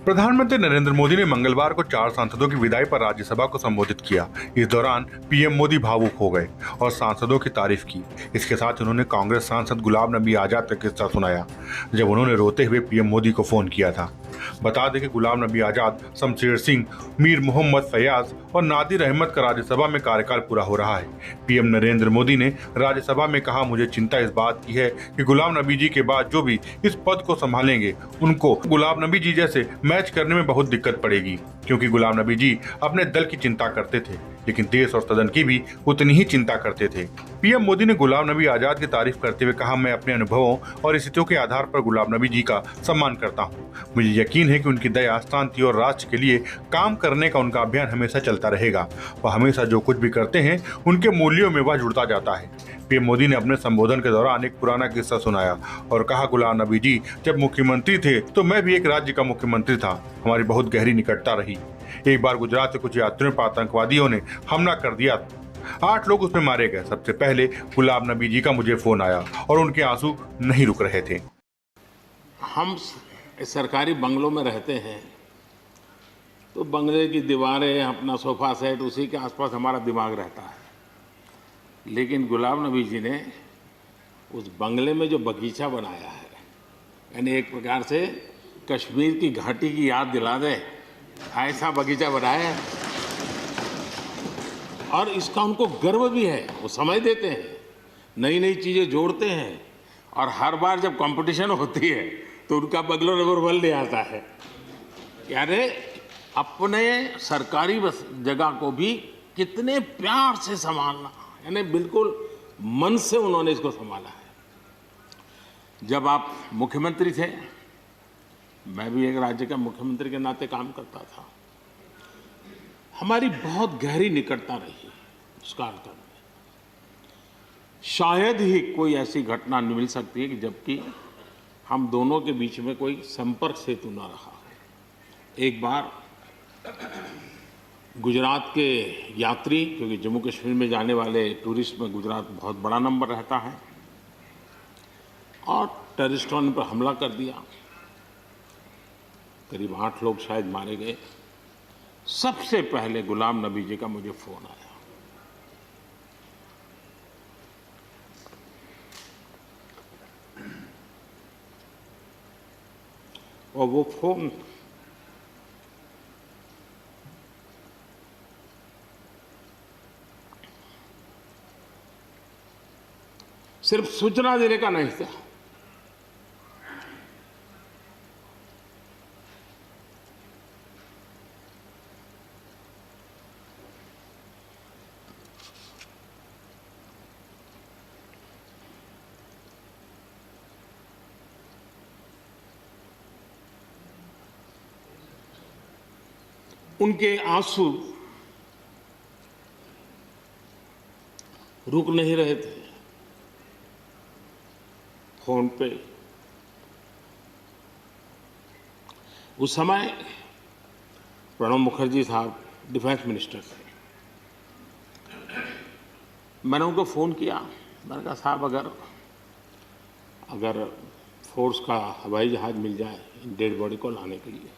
प्रधानमंत्री नरेंद्र मोदी ने मंगलवार को 4 सांसदों की विदाई पर राज्यसभा को संबोधित किया। इस दौरान पीएम मोदी भावुक हो गए और सांसदों की तारीफ की। इसके साथ उन्होंने कांग्रेस सांसद गुलाम नबी आजाद का किस्सा सुनाया, जब उन्होंने रोते हुए पीएम मोदी को फोन किया था। बता दें कि गुलाम नबी आजाद, शमशेर सिंह, मीर मोहम्मद फैयाज और नादिर अहमद का राज्यसभा में कार्यकाल पूरा हो रहा है। पीएम नरेंद्र मोदी ने राज्यसभा में कहा, मुझे चिंता इस बात की है कि गुलाम नबी जी के बाद जो भी इस पद को संभालेंगे उनको गुलाम नबी जी जैसे मैच करने में बहुत दिक्कत पड़ेगी, क्योंकि गुलाम नबी जी अपने दल की चिंता करते थे, लेकिन देश और सदन की भी उतनी ही चिंता करते थे। पीएम मोदी ने गुलाम नबी आजाद की तारीफ करते हुए कहा, मैं अपने अनुभवों और स्थितियों के आधार पर गुलाम नबी जी का सम्मान करता हूं। मुझे यकीन है कि उनकी दया, शांति और राष्ट्र के लिए काम करने का उनका अभियान हमेशा चलता रहेगा। वह हमेशा जो कुछ भी करते हैं उनके मूल्यों में वह जुड़ता जाता है। पीएम मोदी ने अपने संबोधन के दौरान एक पुराना किस्सा सुनाया और कहा, गुलाम नबी जी जब मुख्यमंत्री थे तो मैं भी एक राज्य का मुख्यमंत्री था। हमारी बहुत गहरी निकटता रही। एक बार गुजरात के कुछ यात्रियों पर आतंकवादियों ने हमला कर दिया। 8 लोग उसमें मारे गए। सबसे पहले गुलाम नबी जी का मुझे फोन आया और उनके आंसू नहीं रुक रहे थे। हम सरकारी बंगलों में रहते हैं तो बंगले की दीवारें, अपना सोफा सेट, उसी के आसपास हमारा दिमाग रहता है। लेकिन गुलाम नबी जी ने उस बंगले में जो बगीचा बनाया है, यानी एक प्रकार से कश्मीर की घाटी की याद दिला दे, ऐसा बगीचा बनाया है। और इसका उनको गर्व भी है। वो समय देते हैं, नई नई चीज़ें जोड़ते हैं, और हर बार जब कंपटीशन होती है तो उनका बंगला नंबर 1 ले आता है। यानी अपने सरकारी जगह को भी कितने प्यार से संभालना, यानी बिल्कुल मन से उन्होंने इसको संभाला है। जब आप मुख्यमंत्री थे, मैं भी एक राज्य का मुख्यमंत्री के नाते काम करता था, हमारी बहुत गहरी निकटता रही उस कालखंड में। शायद ही कोई ऐसी घटना मिल सकती है कि जबकि हम दोनों के बीच में कोई संपर्क सेतु न रहा हो। एक बार गुजरात के यात्री, क्योंकि जम्मू कश्मीर में जाने वाले टूरिस्ट में गुजरात बहुत बड़ा नंबर रहता है, और टेररिस्टों ने पर हमला कर दिया। करीब 8 लोग शायद मारे गए। सबसे पहले गुलाम नबी जी का मुझे फोन आया। और वो फोन सिर्फ सूचना देने का नहीं था, उनके आंसू रुक नहीं रहे थे। फोन पे उस समय प्रणब मुखर्जी साहब डिफेंस मिनिस्टर थे। मैंने उनको फ़ोन किया। मैंने कहा, साहब अगर फोर्स का हवाई जहाज़ मिल जाए डेड बॉडी को लाने के लिए।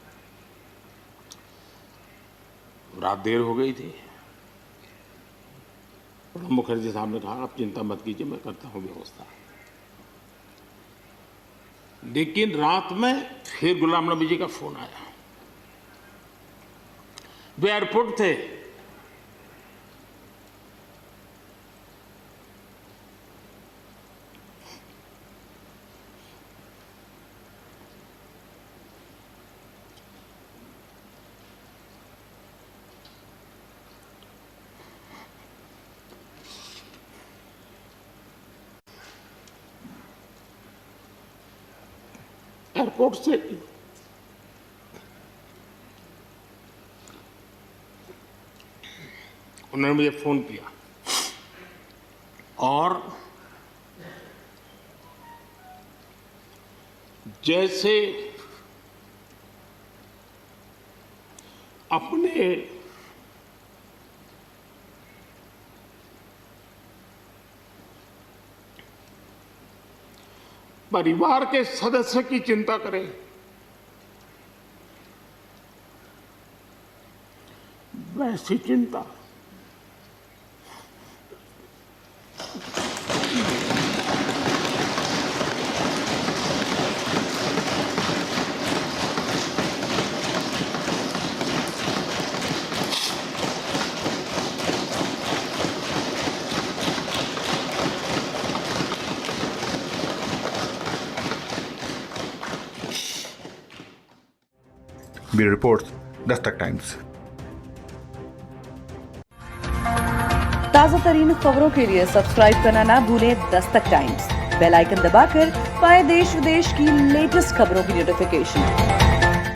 रात देर हो गई थी। प्रणब मुखर्जी साहब ने कहा, आप चिंता मत कीजिए, मैं करता हूँ व्यवस्था। लेकिन रात में फिर गुलाम नबी जी का फोन आया। वे एयरपोर्ट थे। एयरपोर्ट से उन्होंने मुझे फोन किया और जैसे अपने परिवार के सदस्य की चिंता करें, वैसी चिंता। Bureau report, Dastak times. ताजा तरीन खबरों के लिए सब्सक्राइब करना ना भूलें दस्तक टाइम्स। बेल आइकन दबाकर पाएं देश विदेश की लेटेस्ट खबरों की नोटिफिकेशन।